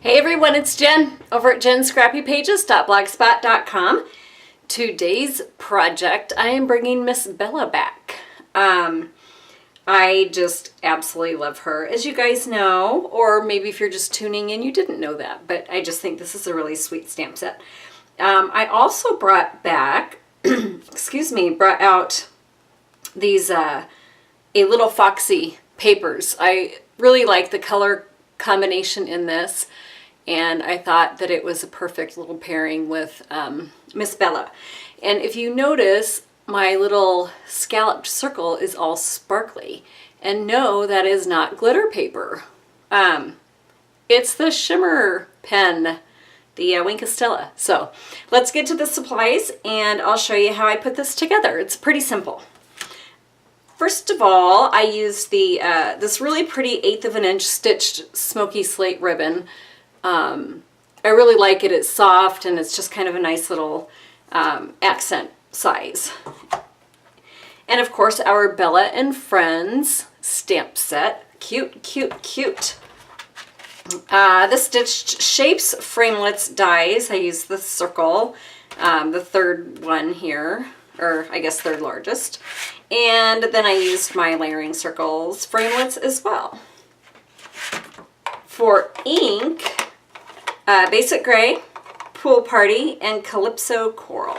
Hey everyone, it's Jen over at jenscrappypages.blogspot.com. Today's project, I am bringing Miss Bella back. I just absolutely love her, as you guys know, or maybe if you're just tuning in, you didn't know that, but I just think this is a really sweet stamp set. I also brought back, brought out these A Little Foxy papers. I really like the color combination in this, and I thought that it was a perfect little pairing with Miss Bella. And if you notice, my little scalloped circle is all sparkly, and no, that is not glitter paper. It's the shimmer pen, the Wink of Stella. So let's get to the supplies and I'll show you how I put this together. It's pretty simple. First of all, I used the this really pretty 1/8 of an inch stitched Smokey slate ribbon. I really like it. It's soft and it's just kind of a nice little accent size. And of course, our Bella and Friends stamp set. Cute, cute, cute. The stitched shapes framelits dies. I used the circle, the third one here, or I guess third largest. And then I used my layering circles framelits as well. For ink, Basic Gray, Pool Party, and Calypso Coral.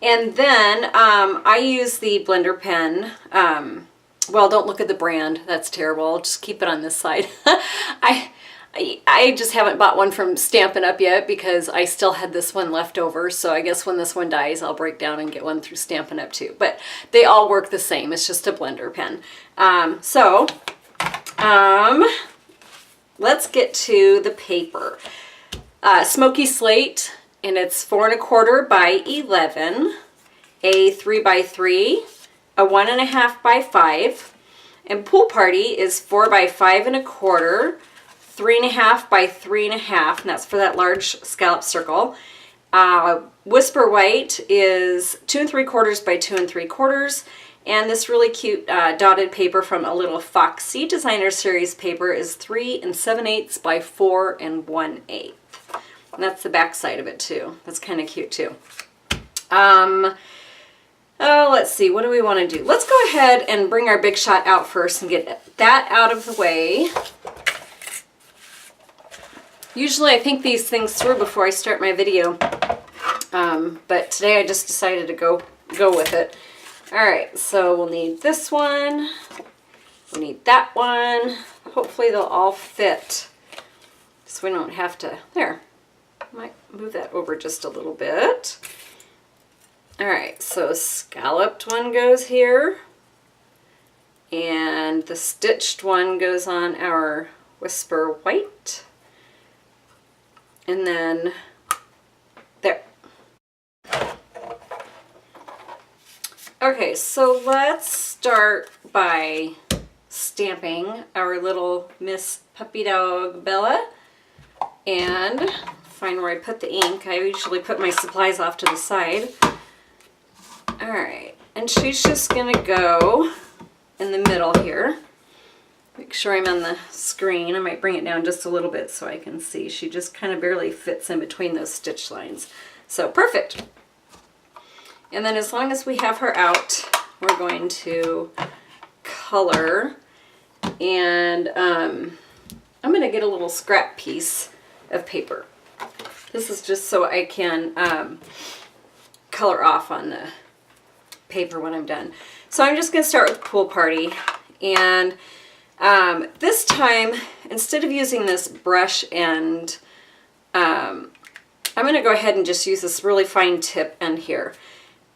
And then I use the blender pen. Well, don't look at the brand. That's terrible. I'll just keep it on this side. I just haven't bought one from Stampin Up yet because I still had this one left over. So I guess when this one dies, I'll break down and get one through Stampin Up too. But they all work the same. It's just a blender pen. Let's get to the paper. Smokey Slate, and it's 4 1/4 by 11, a 3 by 3, a 1 1/2 by 5, and Pool Party is 4 by 5 1/4, 3 1/2 by 3 1/2, and that's for that large scallop circle. Whisper White is 2 3/4 by 2 3/4, and this really cute dotted paper from A Little Foxy Designer Series paper is 3 7/8 by 4 1/8. And that's the back side of it too. That's kind of cute too. Let's see, what do we want to do? Let's go ahead and bring our Big Shot out first and get that out of the way. Usually I think these things through before I start my video, but today I just decided to go with it. All right, so we'll need this one. We need that one. Hopefully they'll all fit, so we don't have to. There. Might move that over just a little bit. All right, so scalloped one goes here, and the stitched one goes on our Whisper White, and then there. Okay, so let's start by stamping our little Miss Puppy Dog Bella, and find where I put the ink. I usually put my supplies off to the side. All right, and she's just gonna go in the middle here. Make sure I'm on the screen. I might bring it down just a little bit so I can see. She just kind of barely fits in between those stitch lines. So perfect. And then as long as we have her out, we're going to color. And I'm gonna get a little scrap piece of paper. This is just so I can color off on the paper when I'm done. So I'm just going to start with Pool Party. And this time, instead of using this brush end, I'm going to go ahead and just use this really fine tip end here.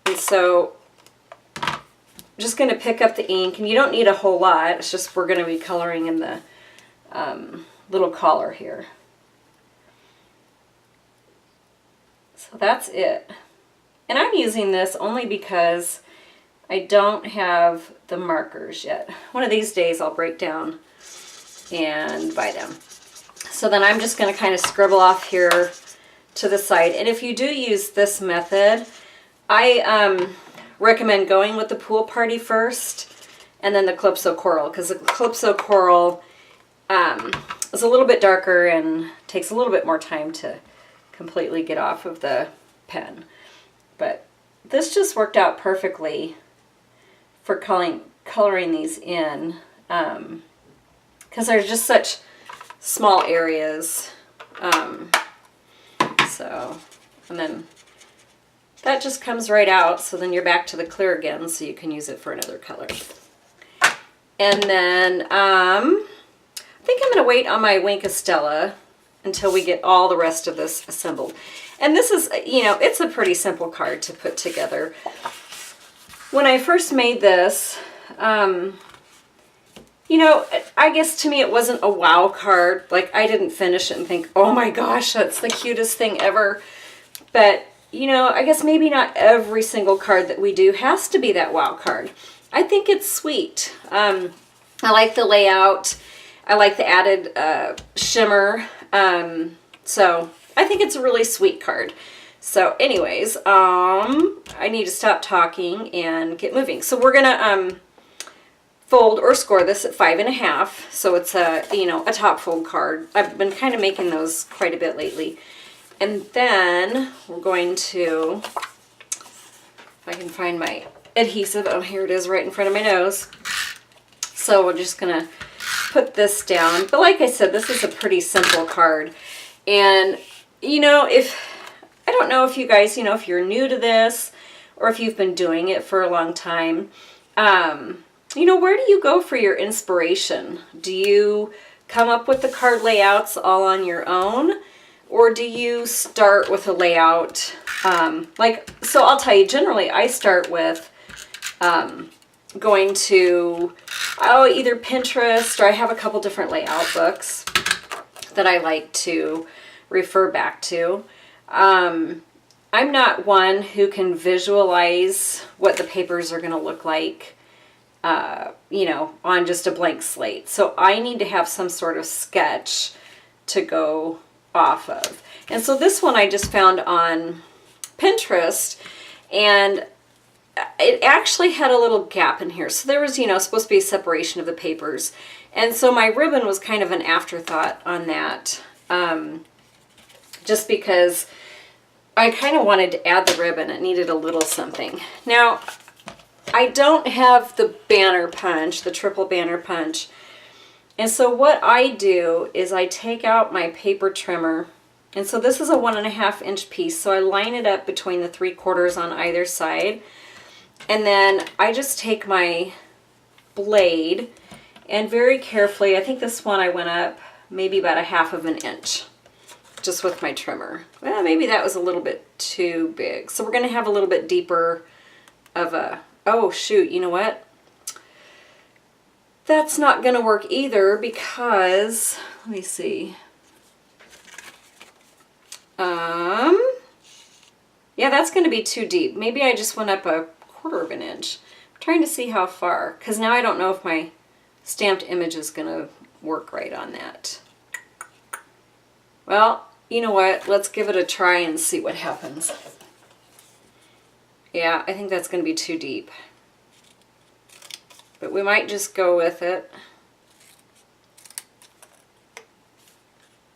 And so I'm just going to pick up the ink. And you don't need a whole lot. It's just we're going to be coloring in the little collar here. So that's it. And I'm using this only because I don't have the markers yet. One of these days I'll break down and buy them. So then I'm just going to kind of scribble off here to the side. And if you do use this method, I recommend going with the Pool Party first and then the Calypso Coral, because the Calypso Coral is a little bit darker and takes a little bit more time to completely get off of the pen. But this just worked out perfectly for coloring these in, because they're just such small areas. So, and then that just comes right out, so then you're back to the clear again, so you can use it for another color. And then I think I'm going to wait on my Wink of Stella until we get all the rest of this assembled. And this is, you know, it's a pretty simple card to put together. When I first made this, you know, I guess to me it wasn't a wow card. Like, I didn't finish it and think, oh my gosh, that's the cutest thing ever. But, you know, I guess maybe not every single card that we do has to be that wow card. I think it's sweet. I like the layout. I like the added shimmer. So I think it's a really sweet card. So anyways, I need to stop talking and get moving. So we're gonna fold or score this at 5.5. So it's a, you know, a top fold card. I've been kind of making those quite a bit lately. And then we're going to, if I can find my adhesive, oh, here it is right in front of my nose. So we're just gonna put this down. But like I said, this is a pretty simple card. And, you know, I don't know if you guys, you know, if you're new to this or if you've been doing it for a long time, you know, where do you go for your inspiration? Do you come up with the card layouts all on your own? Or do you start with a layout? So I'll tell you, generally I start with going to, either Pinterest, or I have a couple different layout books that I like to refer back to. I'm not one who can visualize what the papers are going to look like, you know, on just a blank slate. So I need to have some sort of sketch to go off of. And so this one I just found on Pinterest, and it actually had a little gap in here. So there was, you know, supposed to be a separation of the papers. And so my ribbon was kind of an afterthought on that, just because I kind of wanted to add the ribbon. It needed a little something. Now, I don't have the banner punch, the triple banner punch. And so what I do is I take out my paper trimmer. And so this is a 1.5 inch piece. So I line it up between the 3/4 on either side. And then I just take my blade and very carefully, I think this one I went up maybe about 1/2 inch just with my trimmer. Well, maybe that was a little bit too big. So we're going to have a little bit deeper of a, oh shoot, you know what? That's not going to work either because, let me see. Yeah, that's going to be too deep. Maybe I just went up 1/4 inch. I'm trying to see how far, because now I don't know if my stamped image is going to work right on that. Well, you know what? Let's give it a try and see what happens. Yeah, I think that's going to be too deep. But we might just go with it.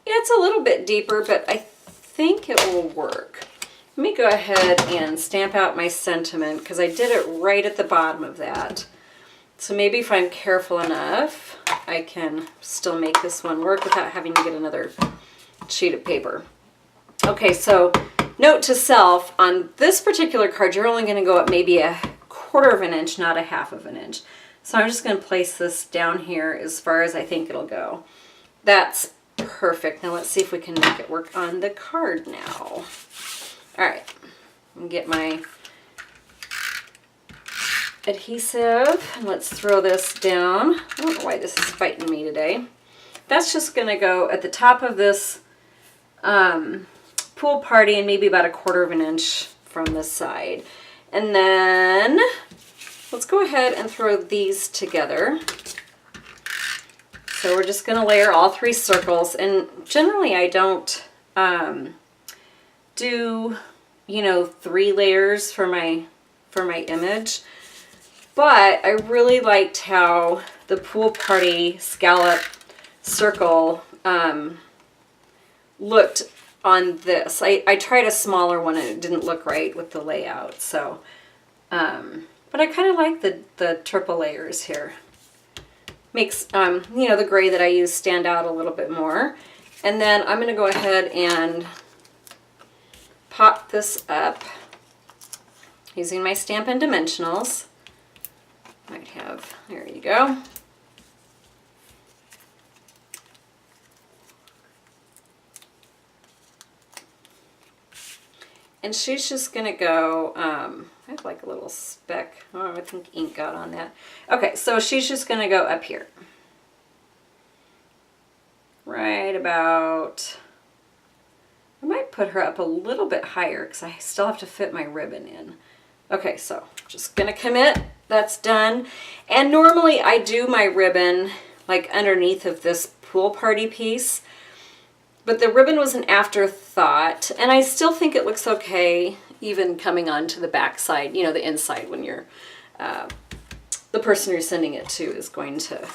Yeah, it's a little bit deeper, but I think it will work. Let me go ahead and stamp out my sentiment, because I did it right at the bottom of that. So maybe if I'm careful enough, I can still make this one work without having to get another sheet of paper. Okay, so note to self, on this particular card, you're only going to go up maybe 1/4 inch, not 1/2 inch. So I'm just going to place this down here as far as I think it'll go. That's perfect. Now let's see if we can make it work on the card now. All right, I'm going to get my adhesive and let's throw this down. I don't know why this is fighting me today. That's just going to go at the top of this Pool Party and maybe about 1/4 inch from the side. And then let's go ahead and throw these together. So we're just going to layer all 3 circles, and generally I don't do, you know, 3 layers for my image, but I really liked how the Pool Party Scalloped circle looked on this. I tried a smaller one and it didn't look right with the layout. So, but I kind of like the triple layers here. Makes, you know, the gray that I use stand out a little bit more. And then I'm going to go ahead and pop this up using my Stampin' Dimensionals. Might have, there you go. And she's just going to go, I have like a little speck. Oh, I think ink got on that. Okay, so she's just going to go up here. Right about, I might put her up a little bit higher because I still have to fit my ribbon in. Okay, so just going to commit. That's done. And normally I do my ribbon like underneath of this pool party piece. But the ribbon was an afterthought, and I still think it looks okay, even coming onto the back side, you know, the inside when you're, the person you're sending it to is going to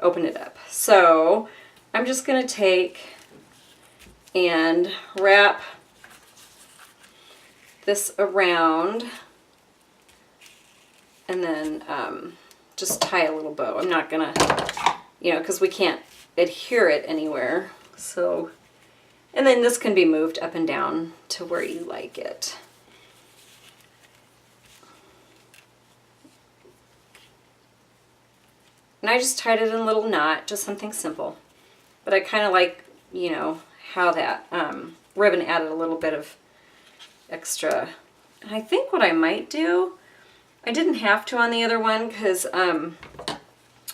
open it up. So I'm just going to take and wrap this around, and then just tie a little bow. I'm not going to, you know, because we can't adhere it anywhere. So, and then this can be moved up and down to where you like it. And I just tied it in a little knot, just something simple. But I kind of like, you know, how that ribbon added a little bit of extra. And I think what I might do, I didn't have to on the other one because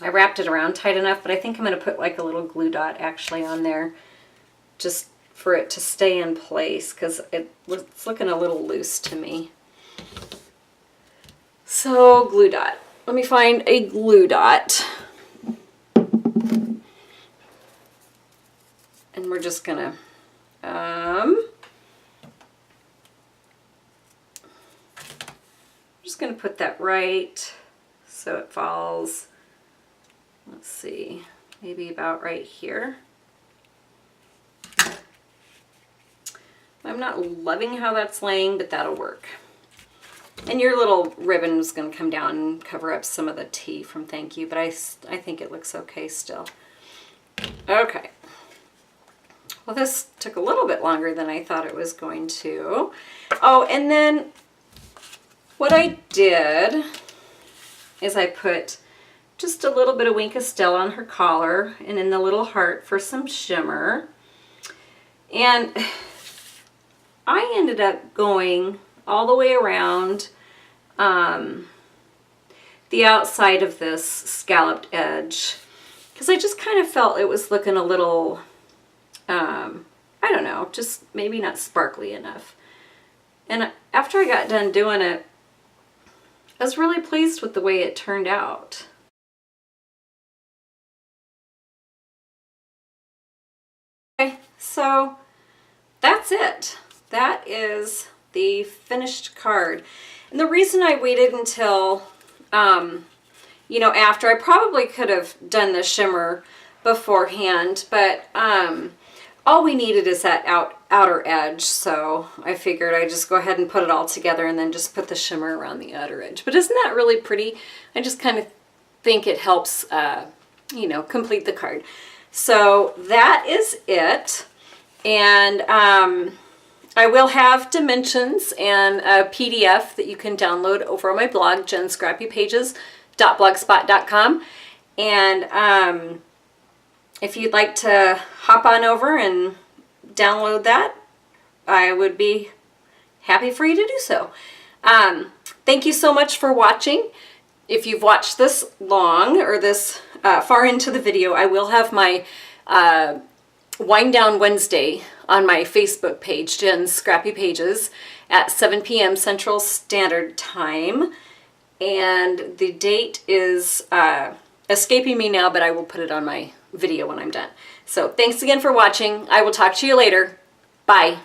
I wrapped it around tight enough, but I think I'm going to put like a little glue dot actually on there just for it to stay in place because it's looking a little loose to me. So glue dot. Let me find a glue dot. And we're just going to put that right so it falls. Let's see, maybe about right here. I'm not loving how that's laying, but that'll work. And your little ribbon is going to come down and cover up some of the T from thank you, but I think it looks okay still. Okay. Well, this took a little bit longer than I thought it was going to. Oh, and then what I did is I put just a little bit of Wink of Stella on her collar and in the little heart for some shimmer. And I ended up going all the way around the outside of this scalloped edge because I just kind of felt it was looking a little, I don't know, just maybe not sparkly enough. And after I got done doing it, I was really pleased with the way it turned out. Okay, so that's it. That is the finished card. And the reason I waited until, you know, after, I probably could have done the shimmer beforehand, but all we needed is that outer edge, so I figured I'd just go ahead and put it all together and then just put the shimmer around the outer edge. But isn't that really pretty? I just kind of think it helps, you know, complete the card. So that is it, and I will have dimensions and a PDF that you can download over on my blog, jenscrappypages.blogspot.com, and if you'd like to hop on over and download that, I would be happy for you to do so. Thank you so much for watching. If you've watched this long or this far into the video, I will have my Wind Down Wednesday on my Facebook page, Jen's Scrappy Pages, at 7 p.m. Central Standard Time. And the date is escaping me now, but I will put it on my video when I'm done. So thanks again for watching. I will talk to you later. Bye.